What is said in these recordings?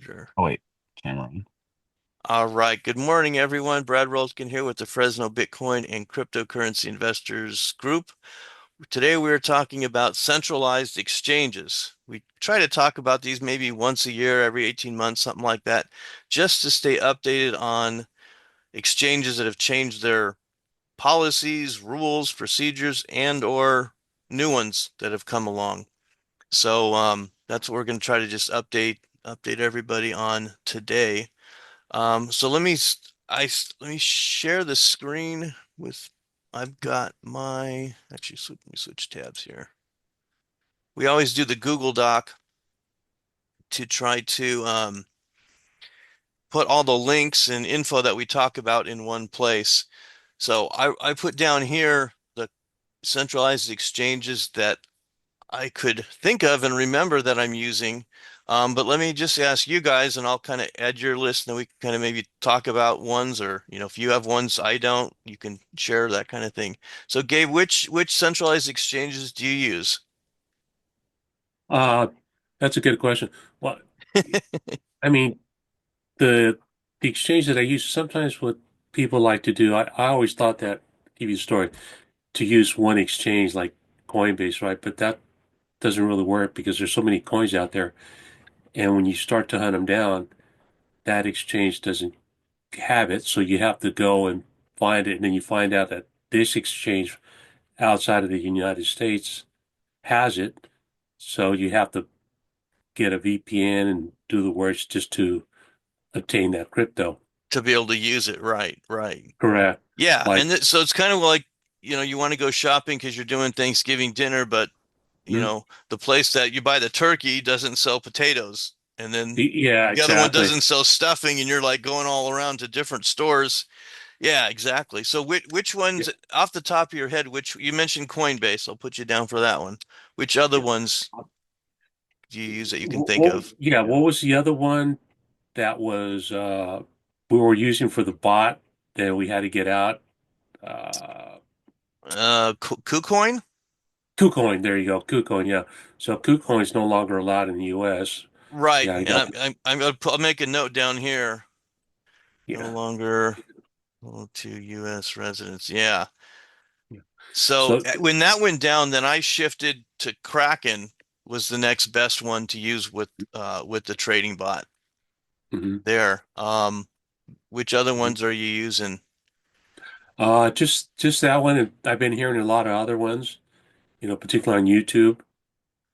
Manager. Oh wait, Cameron. All right. Good morning, everyone. Brad Rolskin here with the Fresno Bitcoin and Cryptocurrency Investors Group. Today we are talking about centralized exchanges. We try to talk about these maybe once a year, every 18 months, something like that, just to stay updated on exchanges that have changed their policies, rules, procedures, and or new ones that have come along. So that's what we're going to try to just update everybody on today. So let me share the screen with, I've got my, actually, let me switch tabs here. We always do the Google Doc to try to put all the links and info that we talk about in one place. So I put down here the centralized exchanges that I could think of and remember that I'm using. But let me just ask you guys, and I'll kind of add your list, and then we can kind of maybe talk about ones, or if you have ones I don't, you can share that kind of thing. So, Gabe, which centralized exchanges do you use? Uh, that's a good question. Well, I mean, the the exchange that I use sometimes what people like to do, I always thought that, give you a story, to use one exchange like Coinbase, right? But that doesn't really work because there's so many coins out there. And when you start to hunt them down, that exchange doesn't have it. So you have to go and find it. And then you find out that this exchange outside of the United States has it. So you have to get a VPN and do the works just to obtain that crypto. To be able to use it, right, right. Correct. Yeah, Like, and so it's kind of like, you want to go shopping because you're doing Thanksgiving dinner, but hmm? the place that you buy the turkey doesn't sell potatoes, and then Yeah, the other one exactly. doesn't sell stuffing, and you're like going all around to different stores. Yeah, exactly. So which Yeah, ones off the top of your head, which you mentioned Coinbase, I'll put you down for that one. Which other yeah. ones do you use that you can think of? Yeah, what was the other one that was we were using for the bot that we had to get out? Uh KuCoin? KuCoin, there you go. KuCoin, yeah. So KuCoin is no longer allowed in the US. Right. Yeah, I And got I'm gonna I'll make a note down here. No yeah. longer to U.S. residents. Yeah. Yeah. So So when that went down, then I shifted to Kraken was the next best one to use with the trading bot mhm. there. Which other ones are you using? Just that one, and I've been hearing a lot of other ones, particularly on YouTube,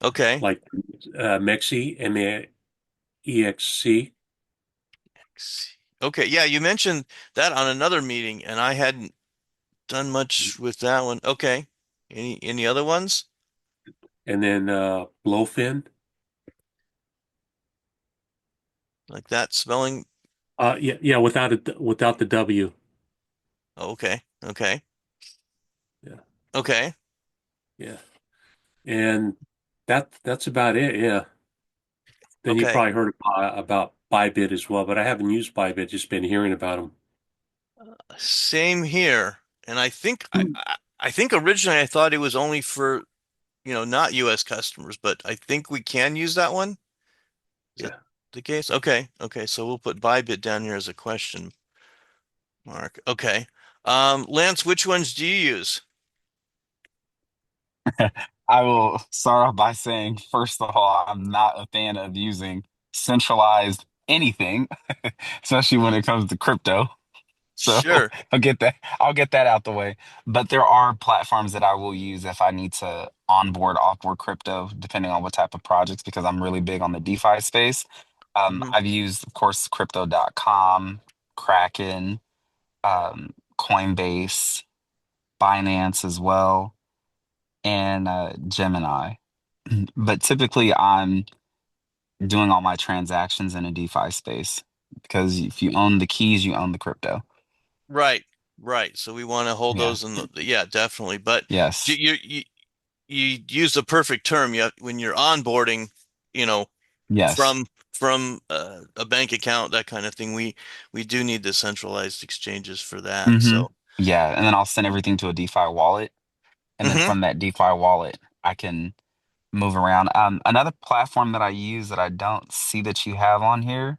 Okay. like Mexi, MEXC. Okay, yeah, you mentioned that on another meeting, and I hadn't done much with that one. Okay. Any other ones? And then Blowfin. Like that spelling? Yeah, yeah, without the W. Oh, okay. Okay. Yeah, Okay. yeah. And that's about it. Yeah. Then you Okay. probably heard about Bybit as well, but I haven't used Bybit, just been hearing about them. Same here. And I think originally I thought it was only for, not US customers, but I think we can use that one. Is that Yeah. the case? Okay. Okay. So we'll put Bybit down here as a question mark. Okay. Lance, which ones do you use? I will start off by saying, first of all, I'm not a fan of using centralized anything, especially when it comes to crypto. So Sure. I'll get that out the way. But there are platforms that I will use if I need to onboard, offboard crypto, depending on what type of projects, because I'm really big on the DeFi space. Mhm. I've used, of course, crypto.com, Kraken, Coinbase, Binance as well, and Gemini. But typically, I'm doing all my transactions in a DeFi space because if you own the keys, you own the crypto. Right, right. So we want to hold Yeah. those in yeah, definitely. But Yes. you use the perfect term. When you're onboarding, you know, Yes. from a bank account, that kind of thing. We do need the centralized exchanges for that. hmm So, Yeah. And then I'll send everything to a DeFi wallet. And then hmm from that DeFi wallet, I can move around. Another platform that I use that I don't see that you have on here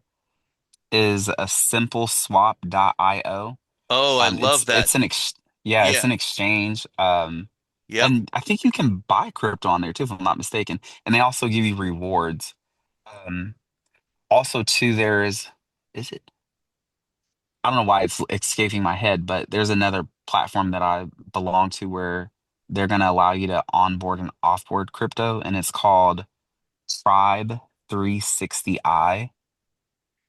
is a simpleswap.io. Oh, I It's love that. it's an ex yeah, it's Yeah. an exchange. Yep. And I think you can buy crypto on there too, if I'm not mistaken. And they also give you rewards. Um, Also too, is it? I don't know why it's escaping my head, but there's another platform that I belong to where they're gonna allow you to onboard and offboard crypto, and it's called Tribe 360i,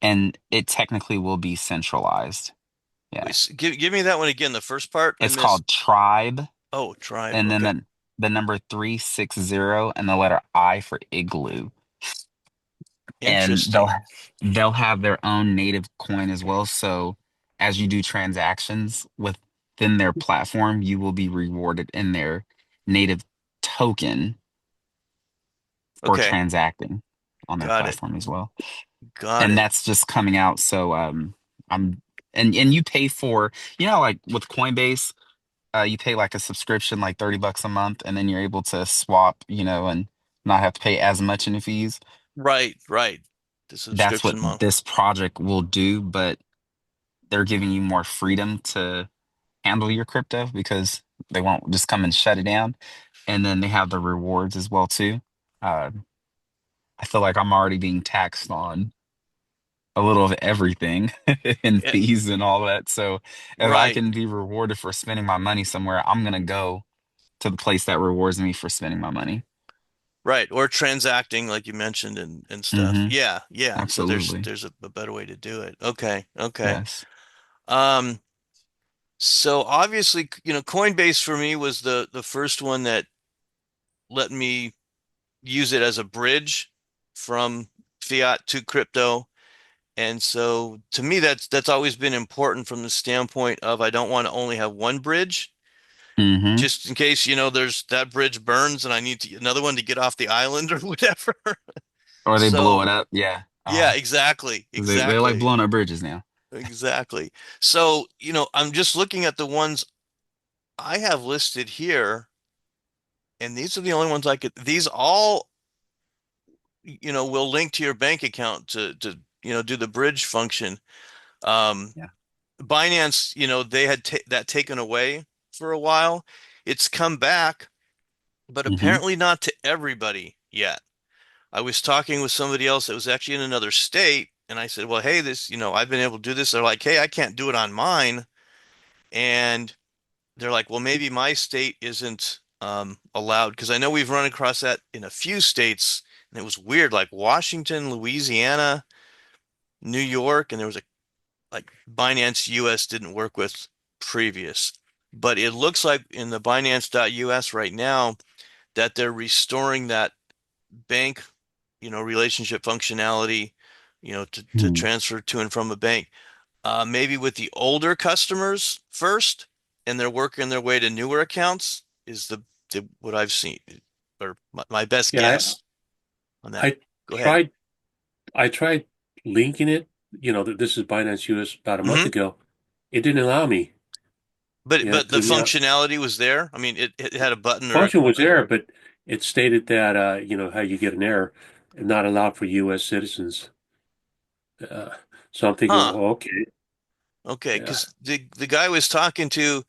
and it technically will be centralized. Wait, Yeah. give me that one again. The first part I It's missed. called Tribe, Oh, Tribe. and then Okay. the number 360 and the letter I for igloo. And Interesting. they'll have their own native coin as well. So as you do transactions within their platform, you will be rewarded in their native token for Okay. transacting on their Got it. platform as well. Got And it. that's just coming out. So I'm and you pay for, like with Coinbase, you pay like a subscription like $30 a month, and then you're able to swap, and not have to pay as much in fees. Right, right. The That's what subscription model. this project will do, but they're giving you more freedom to handle your crypto because they won't just come and shut it down. And then they have the rewards as well too. Uh, I feel like I'm already being taxed on a little of everything and Eh, fees and all that. So if I right, can be rewarded for spending my money somewhere, I'm gonna go to the place that rewards me for spending my money. right. Or transacting, like you mentioned, and stuff. Hmm. Yeah, yeah. So Absolutely. there's a better way to do it. Okay, okay. Yes. Um, so obviously, Coinbase for me was the first one that let me use it as a bridge from fiat to crypto. And so to me, that's always been important from the standpoint of I don't want to only have one bridge, Hmm. just in case, there's that bridge burns and I need another one to get off the island or whatever. Or they blow So it up. Yeah. yeah, Oh, exactly, 'cause they like exactly, blowing up bridges now. exactly. So, I'm just looking at the ones I have listed here, and these are the only ones these all, will link to your bank account to do the bridge function. Um, Yeah. Binance, they had ta that taken away for a while. It's come back, but Hmm. apparently not to everybody yet. I was talking with somebody else that was actually in another state, and I said, "Well, hey, I've been able to do this." They're like, "Hey, I can't do it on mine." And they're like, "Well, maybe my state isn't allowed," because I know we've run across that in a few states, and it was weird, like Washington, Louisiana, New York, and there was like Binance US didn't work with previous. But it looks like in the Binance.us right now that they're restoring that bank, relationship functionality, to transfer to and from a bank. Maybe with the older customers first, and they're working their way to newer accounts is what I've seen, or my best Yeah, guess on that. I Go ahead. tried I tried linking it, that this is Binance US about a month Hmm. ago. It didn't allow me. Yeah, But because the functionality was there. I mean, it had a button or a, function was there, but it stated that how you get an error, not allowed for U.S. citizens. Uh, so I'm thinking, huh. well, okay, Okay, yeah, because the guy I was talking to,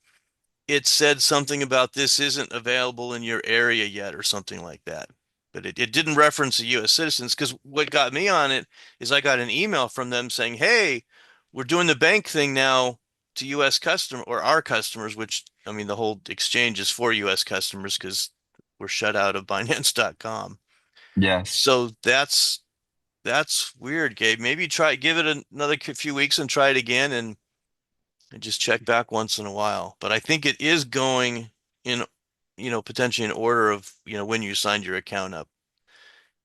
it said something about this isn't available in your area yet or something like that. But it didn't reference the U.S. citizens because what got me on it is I got an email from them saying, "Hey, we're doing the bank thing now to U.S. customer or our customers," which I mean the whole exchange is for U.S. customers because we're shut out of Binance.com. Yes. So that's weird, Gabe. Maybe give it another few weeks and try it again and just check back once in a while. But I think it is going in, potentially in order of, when you signed your account up.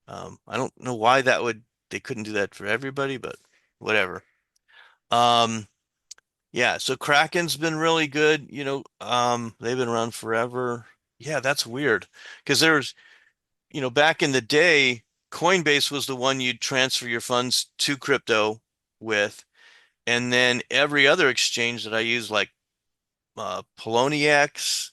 I don't know why they couldn't do that for everybody, but whatever. Um, yeah, so Kraken's been really good. They've been around forever. Yeah, that's weird because back in the day, Coinbase was the one you'd transfer your funds to crypto with. And then every other exchange that I use, like Poloniex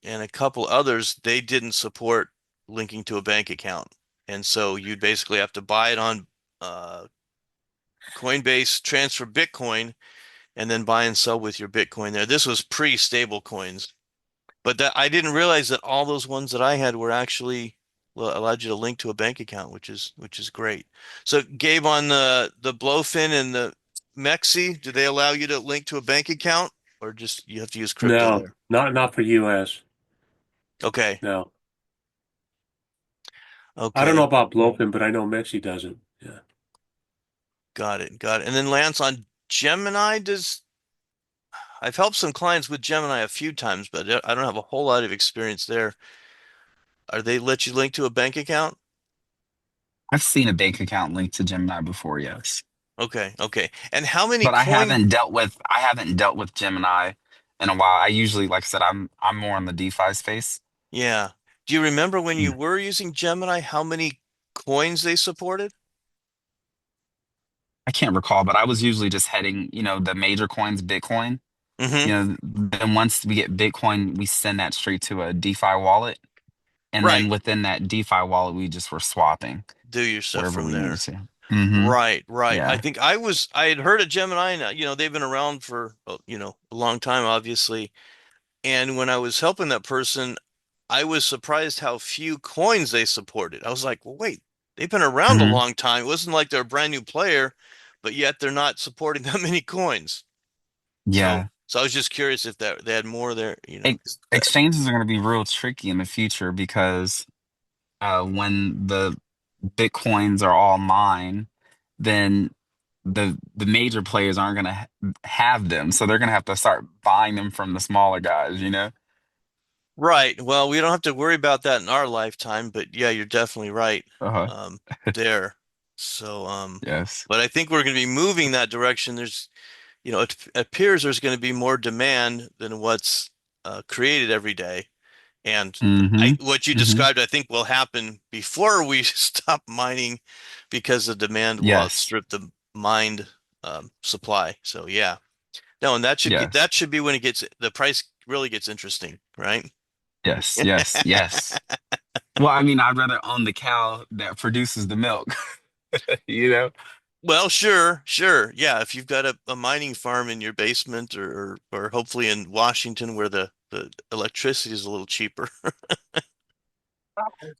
and a couple others, they didn't support. linking to a bank account. And so you'd basically have to buy it on uh, Coinbase, transfer Bitcoin, and then buy and sell with your Bitcoin there. This was pre-stable coins, but that I didn't realize that all those ones that I had were actually well, allowed you to link to a bank account, which is great. So Gabe, on the Blowfin and the Mexi, do they allow you to link to a bank account or just you have to use crypto No, there? not for US. Okay. No. I don't know Okay. about Blofin, but I know Mexi doesn't. Yeah. Got it. Got it. And then Lance, on Gemini, does I've helped some clients with Gemini a few times, but I don't have a whole lot of experience there. Are they let you link to a bank account? I've seen a bank account linked to Gemini before, yes. Okay, okay. And how many But coin? I haven't dealt with Gemini in a while. I usually, like I said, I'm more in the DeFi space. Yeah. Do you remember when you Mm. were using Gemini, how many coins they supported? I can't recall, but I was usually just heading, the major coins, Bitcoin. Mm-hmm. Then once we get Bitcoin, we send that straight to a DeFi wallet. And then Right. within that DeFi wallet, we just were swapping Do your stuff wherever from we needed there. to. Hmm. Right, right. I Yeah. think I had heard of Gemini, and they've been around for, a long time, obviously. And when I was helping that person, I was surprised how few coins they supported. I was like, well, wait, they've been around a Hmm. long time. It wasn't like they're a brand new player, but yet they're not supporting that many coins. So, Yeah. so I was just curious if that they had more there, 'cause Exchanges are going to be real tricky in the future because when the Bitcoins are all mine, then the major players aren't going to have them. So they're going to have to start buying them from the smaller guys, you know? right. Well, we don't have to worry about that in our lifetime, but yeah, you're definitely right. Uh-huh. There. So, Yes. but I think we're going to be moving that direction. It appears there's going to be more demand than what's created every day. And Hmm. what you Hmm. described, I think will happen before we stop mining because the demand will Yes. outstrip the mined supply. So yeah, no, and Yes. that should be when the price really gets interesting, right? Yes. Yes. Yes. Well, I mean, I'd rather own the cow that produces the milk, you know? Well, sure, sure. Yeah, if you've got a mining farm in your basement or hopefully in Washington where the electricity is a little cheaper.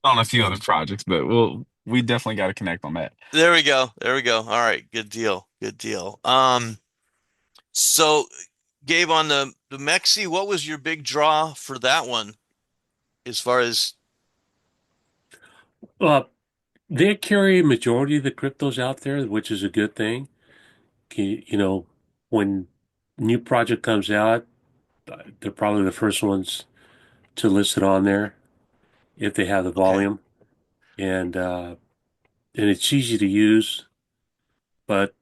On a few other projects, but we definitely got to connect on that. There we go. There we go. All right, good deal. Good deal. So Gabe, on the Mexi, what was your big draw for that one as far as Uh, they carry a majority of the cryptos out there, which is a good thing. When new project comes out, they're probably the first ones to list it on there if they have the okay. volume, and it's easy to use, but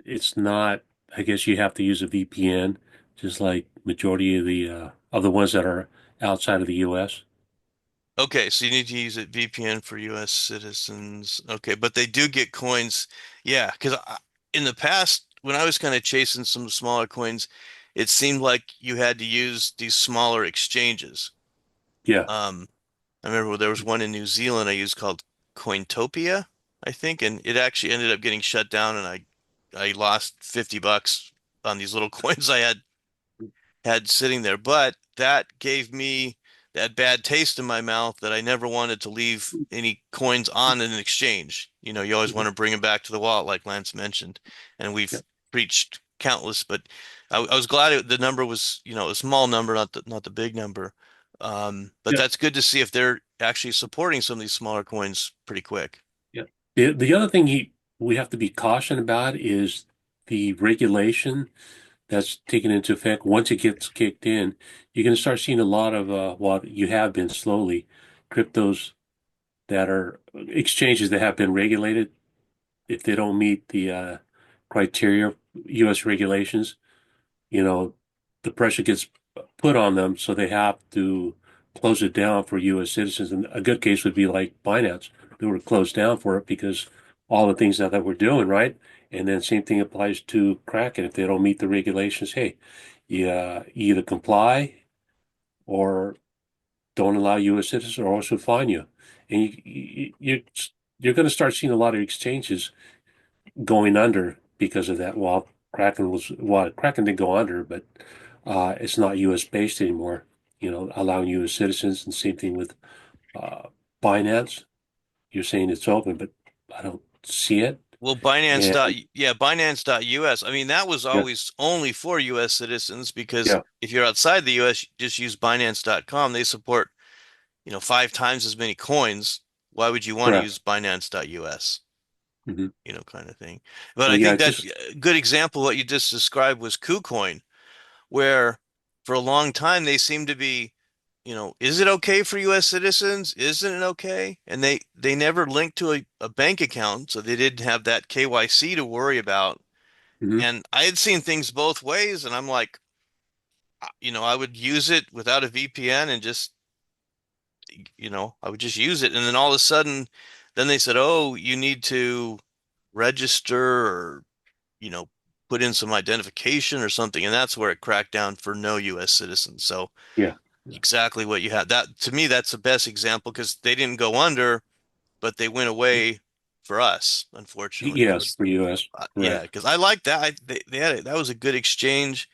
it's not. I guess you have to use a VPN, just like majority of the ones that are outside of the U.S. Okay, so you need to use a VPN for US citizens. Okay, but they do get coins. Yeah, because in the past, when I was kind of chasing some smaller coins, it seemed like you had to use these smaller exchanges. Yeah. Um, I remember there was one in New Zealand I used called Cointopia, I think, and it actually ended up getting shut down, and I lost $50 on these little coins I had sitting there. But that gave me that bad taste in my mouth that I never wanted to leave any coins on in an exchange. You always want to bring them back to the wallet, like Lance mentioned, and Yeah. we've preached countless. But I was glad the number was, a small number, not the big number. But Yeah. that's good to see if they're actually supporting some of these smaller coins pretty quick. Yeah. The other thing we have to be caution about is the regulation that's taken into effect. Once it gets kicked in, you're going to start seeing a lot of, well, you have been slowly, cryptos that are exchanges that have been regulated. If they don't meet the criteria, U.S. regulations, you know, the pressure gets put on them, so they have to close it down for U.S. citizens. And a good case would be like Binance. They were closed down for it because all the things that we're doing, right? And then same thing applies to Kraken. If they don't meet the regulations, hey, you either comply or don't allow U.S. citizens or also fine you. and you're going to start seeing a lot of exchanges going under because of that. Kraken didn't go under, but it's not U.S. based anymore. Allowing U.S. citizens, and same thing with uh, Binance. You're saying it's open, but I don't see it. Well, And Binance.us. I mean, that was yeah, always only for US citizens because yeah, if you're outside the US, just use Binance.com. They support, 5 times as many coins. Why would you want to correct. use Binance.us? Hmm. Kind of thing. But So I yeah, think that just a good example, what you just described was KuCoin, where for a long time they seem to be, is it okay for US citizens? Isn't it okay? And they never linked to a bank account, so they didn't have that KYC to worry about. mhm. And I had seen things both ways, and I'm like, I would use it without a VPN and just, I would just use it. And then all of a sudden, then they said, oh, you need to register or, you know, put in some identification or something. And that's where it cracked down for no US citizens. So Yeah, yeah, exactly what you had. That to me, that's the best example because they didn't go under, but they went away for us, unfortunately. yes, for US, Yeah, correct. because I like that. They had it. That was a good exchange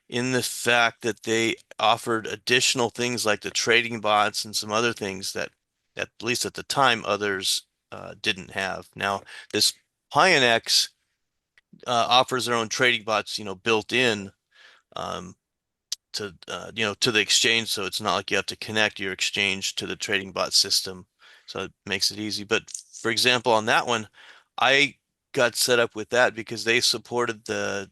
in the fact that they offered additional things like the trading bots and some other things that, at least at the time, others didn't have. Now, this Pionex offers their own trading bots, built in um, to the exchange, so it's not like you have to connect your exchange to the trading bot system. So it makes it easy. But for example, on that one, I got set up with that because they supported the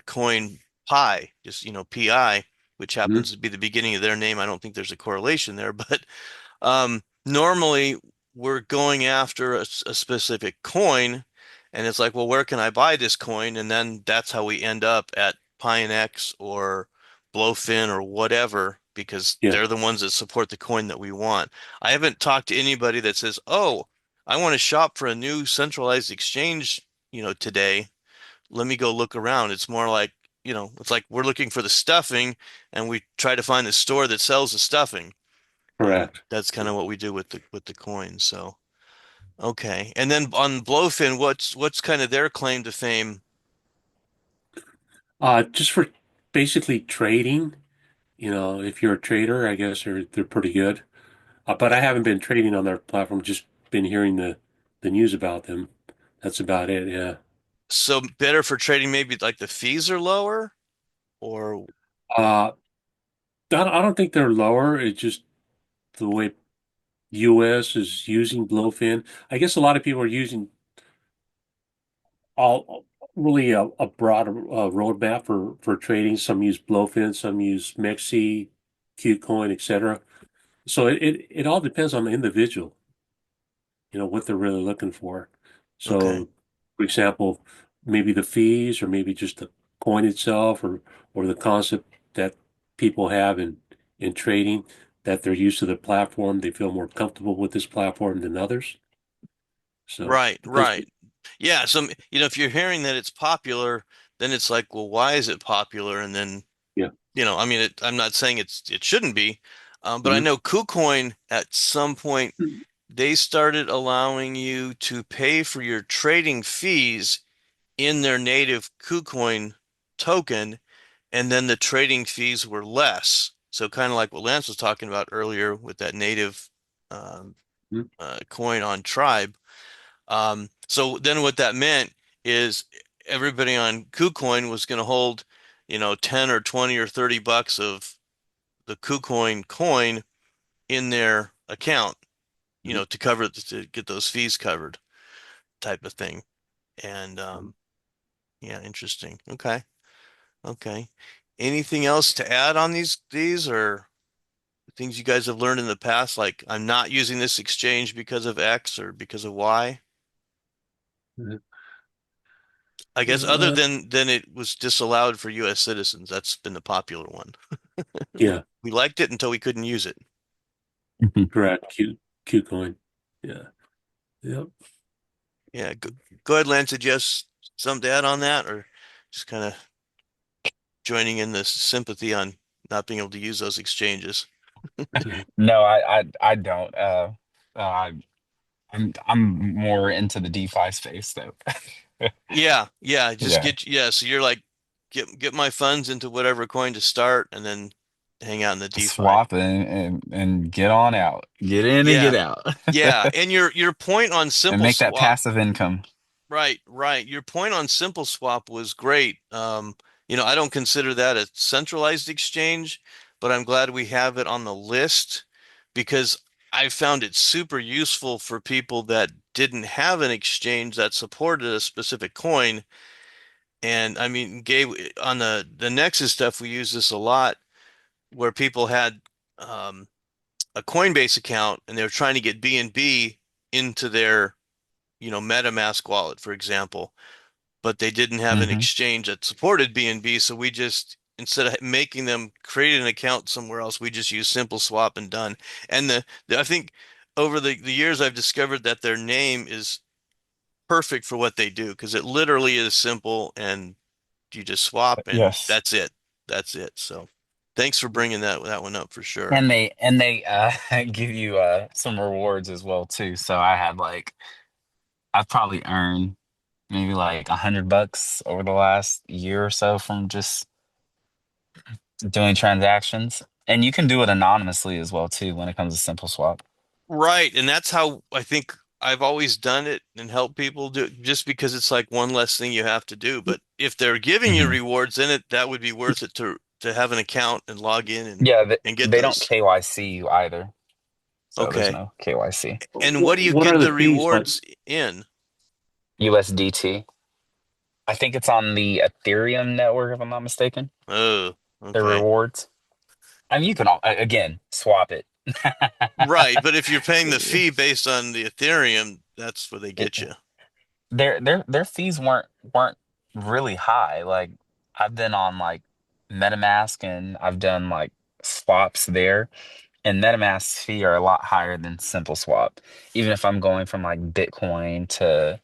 coin Pi, just PI, which Hmm. happens to be the beginning of their name. I don't think there's a correlation there, but normally we're going after a specific coin, and it's like, well, where can I buy this coin? And then that's how we end up at Pionex or Blowfin or whatever, because Yeah, they're the ones that support the coin that we want. I haven't talked to anybody that says, oh, I want to shop for a new centralized exchange, today. Let me go look around. It's more like, it's like we're looking for the stuffing and we try to find the store that sells the stuffing. And correct. that's kind of what we do with the coins. So, okay. And then on Blowfin, what's kind of their claim to fame? Just for basically trading, if you're a trader, I guess they're pretty good. But I haven't been trading on their platform, just been hearing the news about them. That's about it. Yeah. So better for trading, maybe like the fees are lower or Uh, I don't think they're lower. It's just the way US is using Blowfin. I guess a lot of people are using all really a broad roadmap for trading. Some use Blowfin, some use Mexi, Qcoin, etc. So it all depends on the individual, what they're really looking for. okay. So, for example, maybe the fees, or maybe just the coin itself, or the concept that people have in trading, that they're used to the platform, they feel more comfortable with this platform than others. So, Right, those, right. Yeah, so if you're hearing that it's popular, then it's like, well, why is it popular? And then, yeah. I mean, I'm not saying it shouldn't be, but I Mhm. know KuCoin at some point they started allowing you to pay for your trading fees in their native KuCoin token, and then the trading fees were less. So kind of like what Lance was talking about earlier with that native um, Mhm. coin on Tribe. So then what that meant is everybody on KuCoin was going to hold, 10 or 20 or 30 bucks of the KuCoin coin in their account, Mhm. to get those fees covered type of thing. And yeah, interesting. Okay. Okay. Anything else to add on these or things you guys have learned in the past? Like I'm not using this exchange because of X or because of Y? Mhm. I guess other Uh, than it was disallowed for US citizens. That's been the popular one. We yeah, we liked it until we couldn't use it. correct. Qcoin. Yeah. Yep. Yeah, go ahead, Lance. Did you have something to add on that or just kind of joining in the sympathy on not being able to use those exchanges? No, I don't. Uh, I'm more into the DeFi space though. Yeah, yeah, just Yeah, get yeah, so you're like get my funds into whatever coin to start and then hang out in the just DeFi. swap and get on out. Get in and Yeah. get out. Yeah, and your point on And simple make that swap, passive income. right, right. Your point on simple swap was great. I don't consider that a centralized exchange, but I'm glad we have it on the list because I found it super useful for people that didn't have an exchange that supported a specific coin. And I mean, Gabe, on the Nexus stuff, we use this a lot where people had um, a Coinbase account and they were trying to get BNB into their, MetaMask wallet, for example, but they didn't have an Hmm. exchange that supported BNB. So we just, instead of making them create an account somewhere else, we just use Simple Swap and done. And I think over the years, I've discovered that their name is perfect for what they do because it literally is simple and you just swap and Yes. that's it. That's it. So thanks for bringing that one up for sure. And they give you some rewards as well too. So I've probably earned maybe like $100 over the last year or so from just doing transactions. And you can do it anonymously as well too when it comes to Simple Swap. Right. And that's how I think I've always done it and helped people do it just because it's like one less thing you have to do. But if they're giving you Hmm. rewards in it, that would be worth it to have an account and log in Yeah, and get they don't those. KYC you either. So there's Okay. no KYC. And what do you What are get the the fees like? rewards in? USDT. I think it's on the Ethereum network, if I'm not mistaken. Oh, The okay. rewards. I mean, you can again swap it. Right. But if you're paying the fee based on the Ethereum, that's where they get It- you. their fees weren't really high. Like I've been on like MetaMask and I've done like swaps there, and MetaMask's fee are a lot higher than Simple Swap. Even if I'm going from like Bitcoin to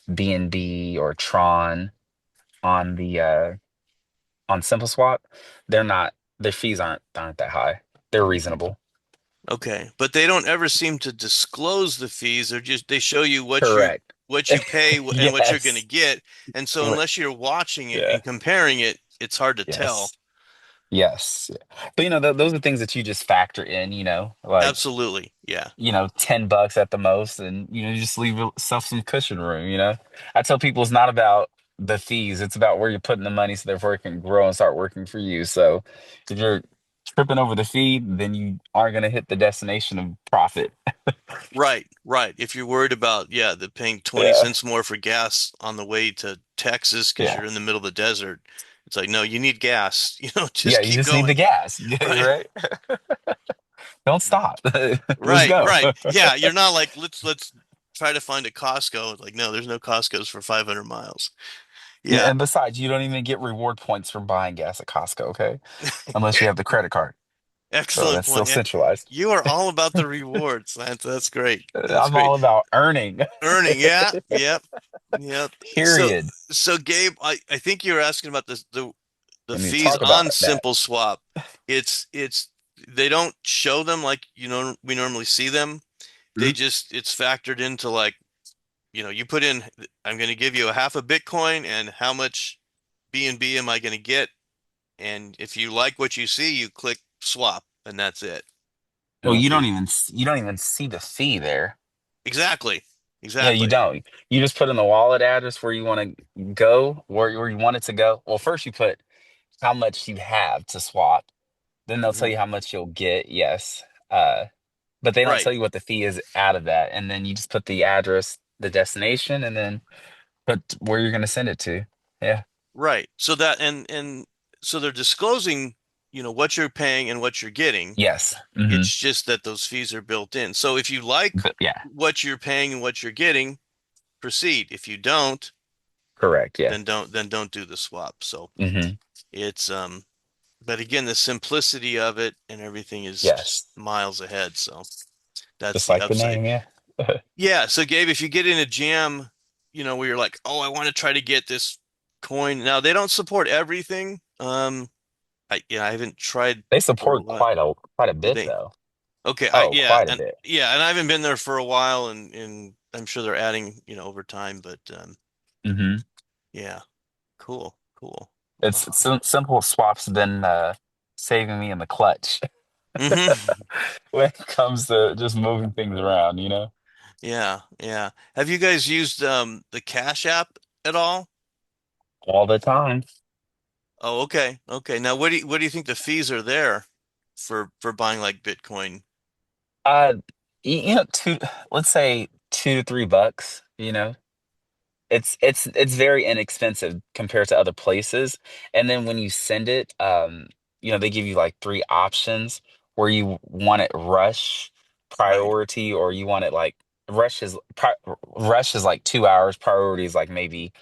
BNB or Tron on the on Simple Swap, their fees aren't that high. They're reasonable. Okay, but they don't ever seem to disclose the fees. They show you Correct. what you pay and what you're going to Yes. get. And so R- unless you're watching it Yeah. and comparing it, it's hard to tell. Yes. Yes. But those are things that you just factor in, like, Absolutely. Yeah. $10 at the most, and you just leave yourself some cushion room. I tell people it's not about the fees, it's about where you're putting the money so therefore it can grow and start working for you. So if you're tripping over the fee, then you aren't gonna hit the destination of profit. Right, right. If you're worried about, yeah, the paying 20 Yeah. cents more for gas on the way to Texas because Yeah. you're in the middle of the desert, it's like, no, you need gas. Yeah, Just you keep just need the going. gas. Yeah, Right. right? Don't stop. Let's Right, go. right. Yeah, you're not like let's try to find a Costco. It's like, no, there's no Costco's for 500 miles. Yeah, Yeah. and besides, you don't even get reward points from buying gas at Costco, okay? Unless you have the credit card. So Excellent that's still point. Yeah. centralized. You are all about the rewards. That's great. That's I'm great. all about earning. Earning, yeah, yep, yep. So Period. so Gabe, I think you're asking about the I mean, fees talk about on that. Simple Swap. It's they don't show them like we normally see them. They Mhm. just it's factored into like, you put in I'm going to give you a half a Bitcoin and how much BNB am I going to get? And if you like what you see, you click swap and that's it. Oh, you don't Okay. even you don't even see the fee there. Exactly. Yeah, you Exactly. don't. You just put in the wallet address where you want to go, where you want it to go. Well, first you put how much you have to swap. Then they'll tell Mhm. you how much you'll get. Yes. But they don't Right. tell you what the fee is out of that. And then you just put the address, the destination, and then put where you're going to send it to. Yeah. Right. So that and so they're disclosing, what you're paying and what you're getting. Yes. It's just that those fees are built in. So if you like But yeah, what you're paying and what you're getting, proceed. If you don't, correct. Yeah. then don't do the swap. So Hmm. it's but again, the simplicity of it and everything is just Yes. miles ahead. So that's Just the like the upside. name. Yeah. Yeah. So Gabe, if you get in a jam, where you're like, oh, I want to try to get this coin. Now they don't support everything. I haven't tried They for a support while. quite a Do bit they? though. Okay, Oh, quite a bit. and I haven't been there for a while, and I'm sure they're adding, over time, but Hmm. yeah, cool, cool. It's simple swaps been saving me in the clutch Hmm. when it comes to just moving things around, you know? Yeah, yeah. Have you guys used the Cash App at all? All the time. Oh, okay, okay. Now, what do you think the fees are there for buying like Bitcoin? Uh, let's say $2 to $3, you know? It's very inexpensive compared to other places. And then when you send it, they give you like three options where you want it rush, Right. priority, or you want it like rush is like 2 hours, priority is like maybe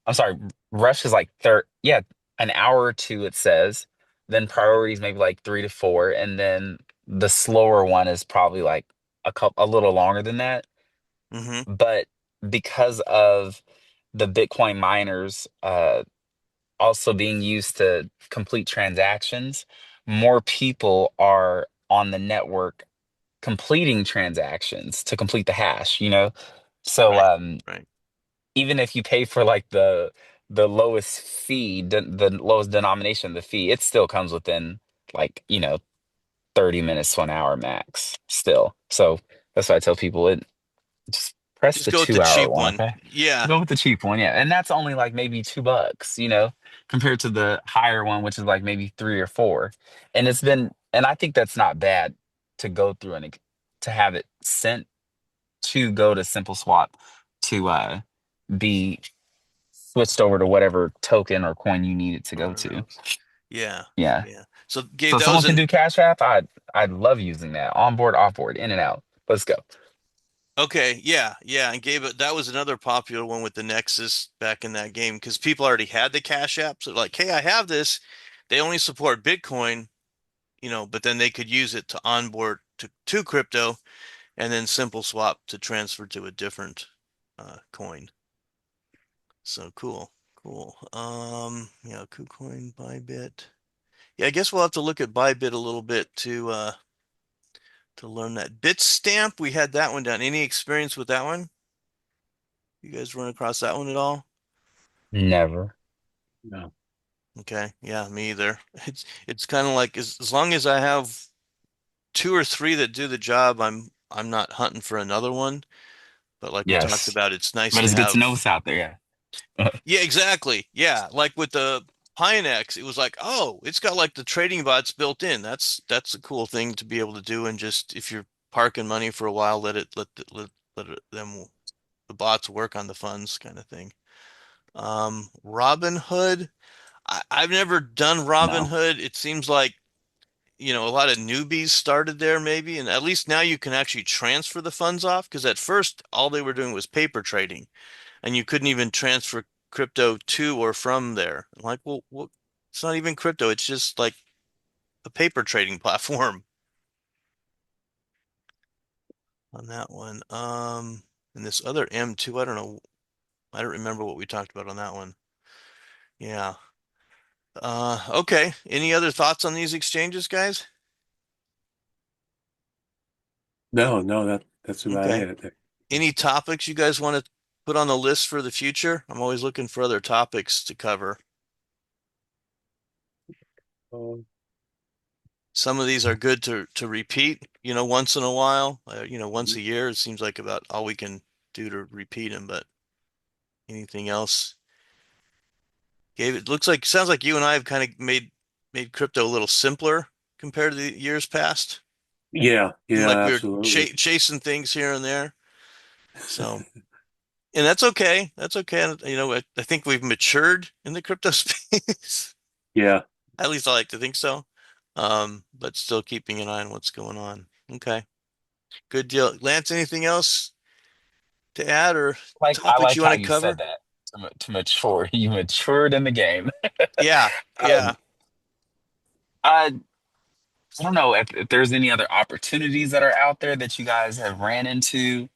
I'm sorry, rush is like an hour or two it says. Then Right. priority is maybe like 3 to 4, and then the slower one is probably like a little longer than that. Mm-hmm. But because of the Bitcoin miners also being used to complete transactions, more people are on the network completing transactions to complete the hash, you know? So Right. Right. even if you pay for like the lowest fee, the lowest denomination of the fee, it still comes within like, 30 minutes to an hour max still. So that's why I tell people just press Just the go with the 2 hour cheap one, one. okay? Yeah. Go with the cheap one, yeah. And that's only like maybe $2, compared to the higher one, which is like maybe 3 or 4. And I think that's not bad to go through and to have it sent to go to Simple Swap to be switched over to whatever token or coin you need it to go Whatever to. else. Yeah. Yeah. Yeah. So Gabe, So if that someone was can an do Cash App, I'd love using that. On board, off board, in and out. Let's go. okay. Yeah. Yeah. And Gabe, that was another popular one with the Nexus back in that game because people already had the Cash App. So like, hey, I have this. They only support Bitcoin, but then they could use it to onboard to crypto and then simple swap to transfer to a different coin. So cool. Cool. Yeah, KuCoin, Bybit. Yeah, I guess we'll have to look at Bybit a little bit to learn that. Bitstamp, we had that one down. Any experience with that one? You guys run across that one at all? Never. No. Okay, yeah, me either. It's kind of like as long as I have two or three that do the job, I'm not hunting for another one. But like we talked Yes. about, it's nice But to it's good to know have. what's out there, yeah. Yeah, exactly. Yeah, like with the Pionex, it was like, oh, it's got like the trading bots built in. That's a cool thing to be able to do, and just if you're parking money for a while, let the bots work on the funds kind of thing. Robinhood, I've never done No. Robinhood. It seems like, a lot of newbies started there maybe, and at least now you can actually transfer the funds off because at first all they were doing was paper trading and you couldn't even transfer crypto to or from there. I'm like, well, what? It's not even crypto. It's just like a paper trading platform on that one. And this other M2, I don't know. I don't remember what we talked about on that one. Yeah. Okay. Any other thoughts on these exchanges, guys? No, no, that's about Okay. it. Any topics you guys want to put on the list for the future? I'm always looking for other topics to cover. Um, Some of these are good to repeat, once in a while, once a year. It seems like about all we can do to repeat them, but anything else? Gabe, it sounds like you and I have kind of made crypto a little simpler compared to the years past. yeah, Seemed yeah, like we were absolutely. chasing things here and there. So, and that's okay. That's okay. I think we've matured in the crypto space. Yeah. At least I like to think so. But still keeping an eye on what's going on. Okay. Good deal. Lance, anything else to add or I topics like you want how to you said cover? that to mature. You matured in the game. Yeah, yeah. Um, I I don't know if there's any other opportunities that are out there that you guys have ran into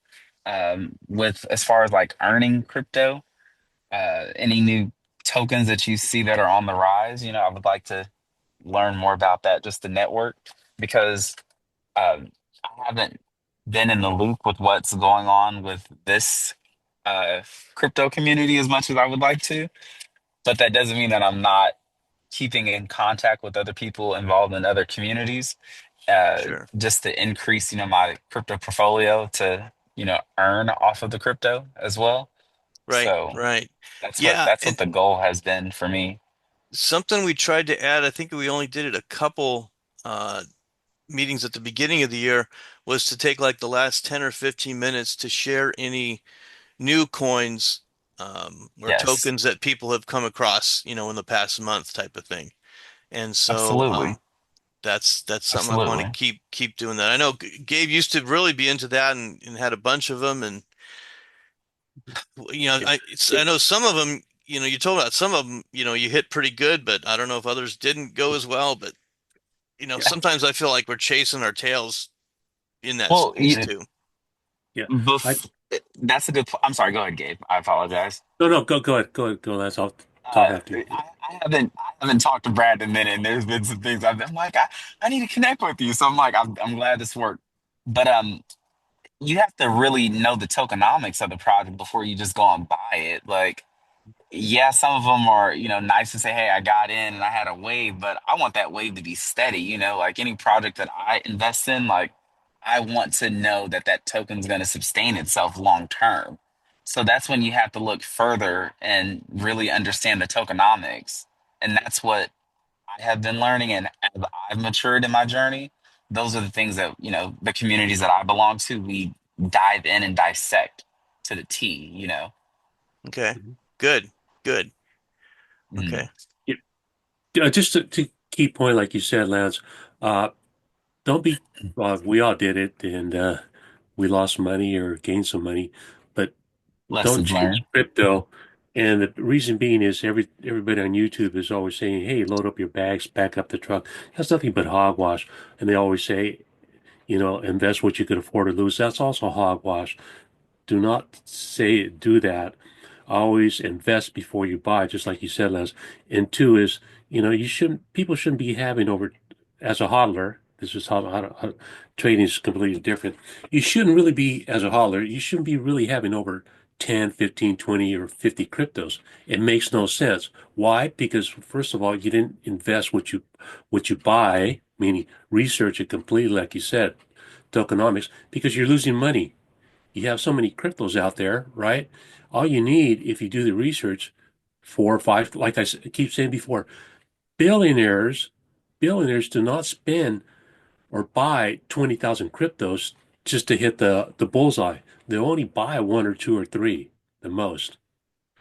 with as far as like earning crypto. Any new tokens that you see that are on the rise? I would like to learn more about that, just the network, because I haven't been in the loop with what's going on with this uh, crypto community as much as I would like to, but that doesn't mean that I'm not keeping in contact with other people involved in other communities, Sure. just to increase, my crypto portfolio to, earn off of the crypto as well. Right, So right. that's what Yeah, that's what and the goal has been for me. something we tried to add, I think we only did it a couple meetings at the beginning of the year, was to take like the last 10 or 15 minutes to share any new coins or Yes, tokens that people have come across, in the past month type of thing. And so absolutely. that's something I want to Absolutely. keep doing that. I know Gabe used to really be into that and had a bunch of them, and Yeah. I know some of them, you told about some of them, you hit pretty good, but I don't know if others didn't go as well. But Yeah. sometimes I feel like we're chasing our tails in that Well, space too. Yeah. I that's a good. I'm sorry. Go ahead, Gabe. I apologize. no no go ahead. Go, Lance. I'll talk Uh, after you. I haven't talked to Brad in a minute, and there's been some things I'm like, I need to connect with you. So I'm like, I'm glad this worked. But you have to really know the tokenomics of the project before you just go and buy it. Like, yeah, some of them are, nice to say, hey, I got in and I had a wave, but I want that wave to be steady, like any project that I invest in, like I want to know that that token is going to sustain itself long term. So that's when you have to look further and really understand the tokenomics. And that's what I have been learning. And as I've matured in my journey, those are the things that, the communities that I belong to, we dive in and dissect to the T. Okay, Mhm. good, good. Mm, Okay, Yeah. Just to key point, like you said, Lance. Uh, don't be. We all did it, and we lost money or gained some money, but don't lessons chase learned. crypto. And the reason being is everybody on YouTube is always saying, "Hey, load up your bags, back up the truck." That's nothing but hogwash. And they always say, invest what you could afford to lose. That's also hogwash. Do not say do that. Always invest before you buy, just like you said, Les. And two is, people shouldn't be having over, as a hodler, this is how trading is completely different. You shouldn't really be, as a hodler, you shouldn't be really having over 10, 15, 20, or 50 cryptos. It makes no sense. Why? Because first of all, you didn't invest what you buy, meaning research it completely, like you said, tokenomics, because you're losing money. You have so many cryptos out there, right? All you need, if you do the research, four or five, like keep saying before, billionaires, billionaires do not spend or buy 20,000 cryptos just to hit the bullseye. They only buy one or two or three, the most.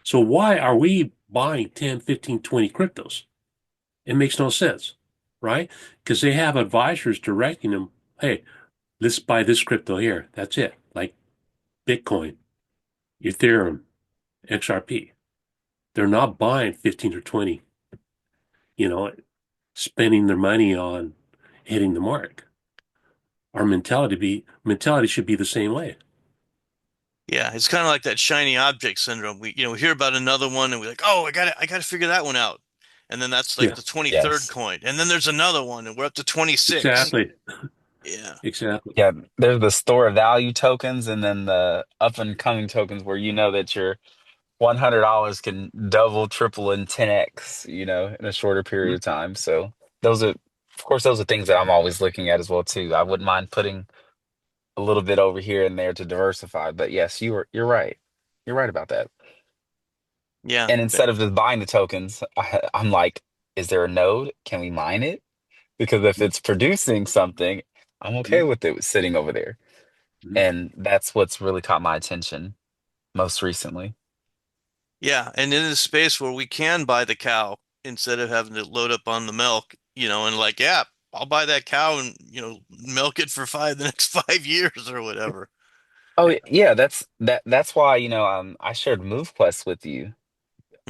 So why are we buying 10, 15, 20 cryptos? It makes no sense, right? Because they have advisors directing them, hey, let's buy this crypto here. That's it. Like Bitcoin, Ethereum, XRP. They're not buying 15 or 20, you know, spending their money on hitting the mark. Our mentality should be the same way. yeah, it's kind of like that shiny object syndrome. We hear about another one and we're like, oh, I gotta figure that one out, and then that's like Yeah, the 23rd Yes. coin, and then there's another one, and we're up to 26. exactly. Yeah, Exactly. Yeah, there's the store of value tokens and then the up and coming tokens where you know that your $100 can double, triple, and 10x, in a shorter period Mhm. of time. So of course, those are things that I'm always looking at as well too. I wouldn't mind putting a little bit over here and there to diversify. But yes, you're right. You're right about that. yeah, And instead of just buying the tokens, I'm like, is there a node? Can we mine it? Because if it's producing something, I'm okay Mhm. with it sitting over there. Mhm. And that's what's really caught my attention most recently. yeah. And in this space where we can buy the cow instead of having to load up on the milk, and like, yeah, I'll buy that cow and milk it for the next 5 years or whatever. Oh Yeah. yeah, that's why, I shared MoveQuest with you,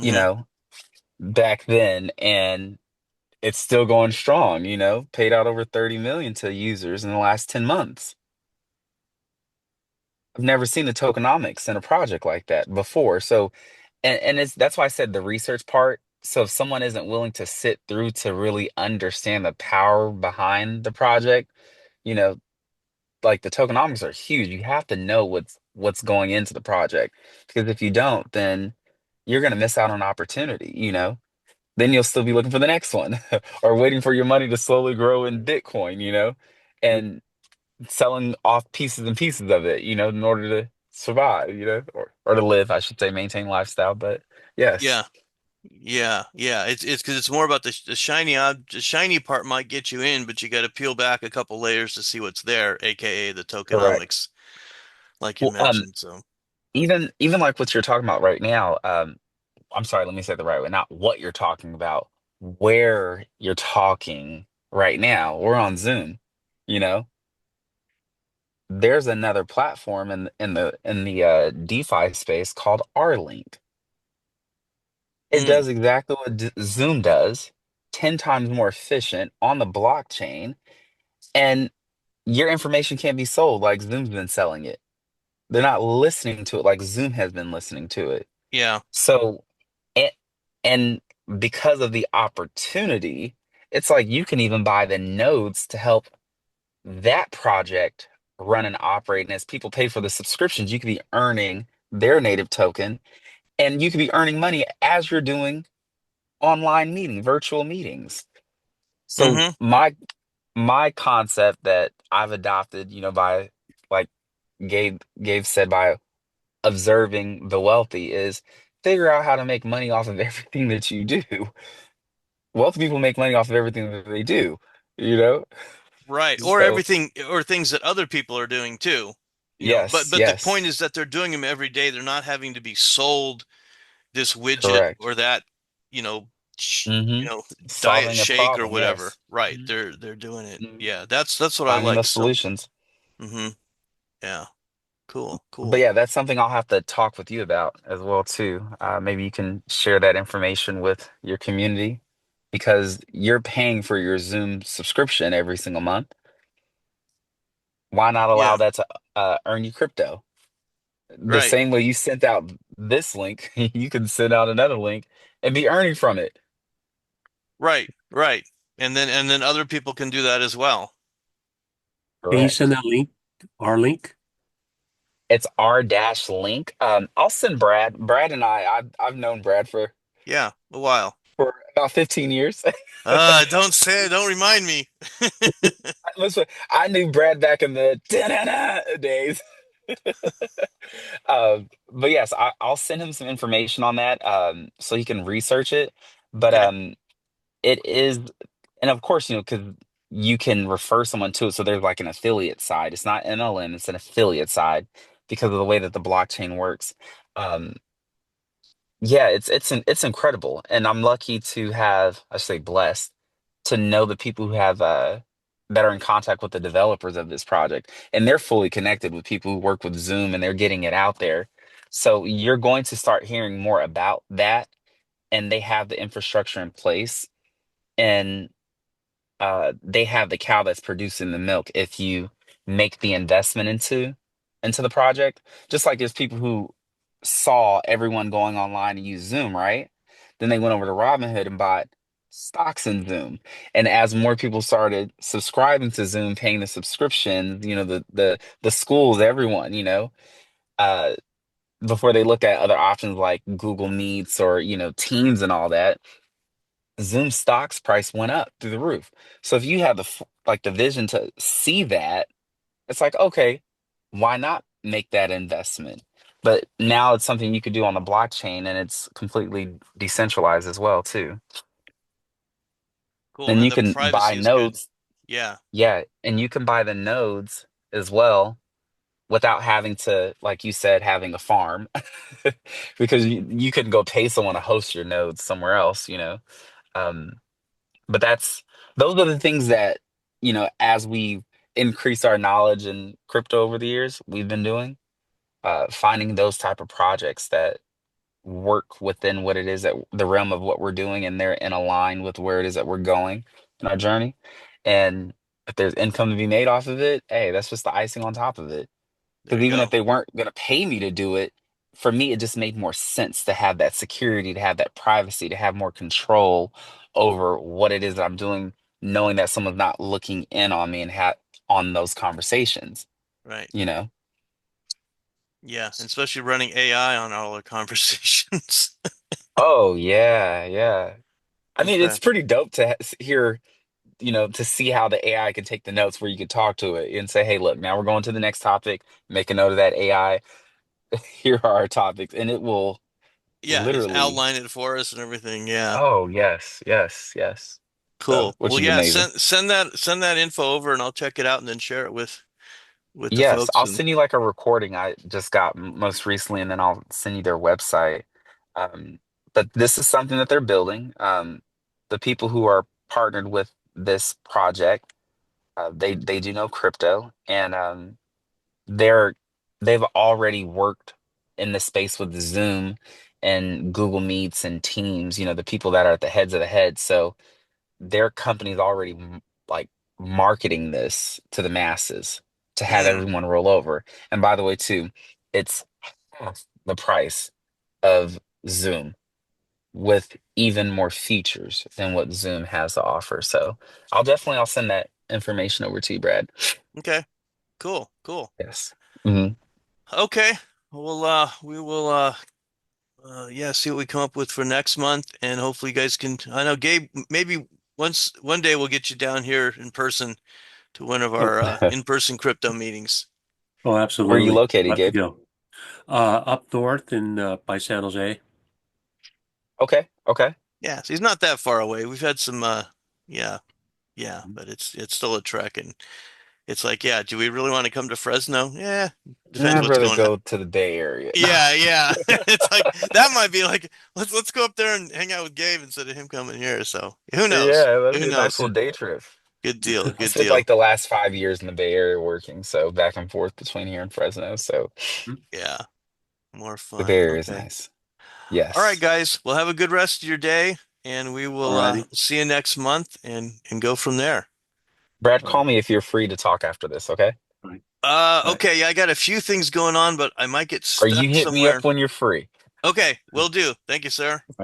you Hmm. know, back then, and it's still going strong, paid out over 30 million to users in the last 10 months. I've never seen the tokenomics in a project like that before. So, and that's why I said the research part. So if someone isn't willing to sit through to really understand the power behind the project, you know, like the tokenomics are huge. You have to know what's going into the project because if you don't, then you're gonna miss out on opportunity, you know? Then you'll still be looking for the next one or waiting for your money to slowly grow in Bitcoin, you know, and selling off pieces and pieces of it, you know, in order to survive, you know, or to live, I should say, maintain lifestyle. But yes, Yeah. Yeah. It's because it's more about the the shiny part might get you in, but you got to peel back a couple layers to see what's there, aka the correct. tokenomics, like you Well, mentioned. So even like what you're talking about right now, I'm sorry, let me say it the right way, not what you're talking about, where you're talking right now. We're on Zoom, you know. There's another platform in the DeFi space called R-Link. It mm, does exactly what Zoom does, 10 times more efficient on the blockchain, and your information can't be sold like Zoom's been selling it. They're not listening to it like Zoom has been listening to it. yeah. So, and, and because of the opportunity, it's like you can even buy the nodes to help that project run and operate. And as people pay for the subscriptions, you could be earning their native token and you could be earning money as you're doing online virtual meetings. So Hmm. my concept that I've adopted, you know, by like Gabe said, by observing the wealthy is figure out how to make money off of everything that you do. Wealthy people make money off of everything that they do, you know? Right. Or So everything or things that other people are doing too. yes, But the point yes, is that they're doing them every day. They're not having to be sold this widget correct. or that, you know, sh Hmm. you know, diet Solving a shake or problem, whatever. yes. Right. Mhm. They're doing it. Mhm. Yeah, that's what I Finding like. those So, solutions. hmm yeah. Cool. But Cool. yeah, that's something I'll have to talk with you about as well too. Maybe you can share that information with your community because you're paying for your Zoom subscription every single month. Why not allow Yeah. that to earn you crypto? The Right. same way you sent out this link, you can send out another link and be earning from it. Right. Right. And then other people can do that as well. Can you send Correct. that link, our link? It's r dash link. I'll send Brad. Brad and I've known Brad Yeah, a while. for about 15 years. Don't say it, don't remind me. Listen, I knew Brad back in the da-da-da days. But yes, I'll send him some information on that so he can research it. But Okay. it is, and of course, you know, because you can refer someone to it. So there's like an affiliate side. It's not NLM, it's an affiliate side because of the way that the blockchain works. Um, yeah, it's incredible, and I'm lucky to have, I say blessed, to know the people who have that are in contact with the developers of this project, and they're fully connected with people who work with Zoom, and they're getting it out there. So you're going to start hearing more about that, and they have the infrastructure in place, and they have the cow that's producing the milk if you make the investment into the project. Just like there's people who saw everyone going online and use Zoom, right? Then they went over to Robinhood and bought stocks in Zoom. And as more people started subscribing to Zoom, paying the subscription, you know, the schools, everyone, you know, uh, before they look at other options like Google Meets or, you know, Teams and all that, Zoom stocks price went up through the roof. So if you have like the vision to see that, it's like, okay, why not make that investment? But now it's something you could do on the blockchain and it's completely decentralized as well too. Cool. And And you the can buy privacy is good. nodes. Yeah. Yeah, and you can buy the nodes as well without having to, like you said, having a farm because you couldn't go pay someone to host your nodes somewhere else, you know. Um, but those are the things that, you know, as we increase our knowledge in crypto over the years, we've been doing, finding those type of projects that work within what it is that the realm of what we're doing and they're in align with where it is that we're going in our journey. And if there's income to be made off of it, hey, that's just the icing on top of it. There Because you even if go. they weren't going to pay me to do it, for me, it just made more sense to have that security, to have that privacy, to have more control over what it is that I'm doing, knowing that someone's not looking in on me and on those conversations, Right. you know? Yeah, and especially running AI on all our conversations. Oh, yeah, yeah. I mean, it's Okay. pretty dope to hear, to see how the AI can take the notes where you could talk to it and say, hey, look, now we're going to the next topic. Make a note of that AI. Here are our topics. And it will Yeah, it's literally, outline it for us and everything. Yeah. oh, yes, yes, yes. So, Cool. which Well, is yeah, amazing. send that info over and I'll check it out and then share it with the Yes, folks I'll and send you like a recording I just got most recently, and then I'll send you their website. Um, but this is something that they're building. The people who are partnered with this project, they do know crypto, and they're they've already worked in the space with Zoom and Google Meets and Teams. The people that are at the heads of the heads. So their company's already like marketing this to the masses to have mm, everyone roll over. And by the way, too, it's half the price of Zoom with even more features than what Zoom has to offer. So I'll send that information over to you, Brad. okay. Cool. Cool. Yes. Hmm. Okay. Well, we will yeah, see what we come up with for next month and hopefully you guys can I know Gabe maybe one day we'll get you down here in person to one of Oh, our in-person crypto meetings. oh, Where are you absolutely. located, Love to Gabe? go. Up north in by San Jose. Okay. Okay. Yeah, so he's not that far away. We've had some yeah, yeah, but it's still a trek and it's like, yeah, do we really want to come to Fresno? Yeah, depends I'd what's rather going on. go to the Bay Area. Yeah, yeah. It's like that might be like let's go up there and hang out with Gabe instead of him coming here. So who knows? Yeah, that'd Who be a nice knows? little day trip. Good deal, I good spent deal. like the last 5 years in the Bay Area working, so back and forth between here and Fresno. So Yeah, more the Bay fun. Area is Okay. nice. All right, Yes. guys. Well, have a good rest of your day, and we will Alrighty. see you next month and go from there. Brad, All right. call me if you're free to talk after this, okay? All right. All right. Okay, yeah, I got a few things going on, but I might get Or you stuck hit me somewhere. up when you're free. Okay, will do. Thank you, sir.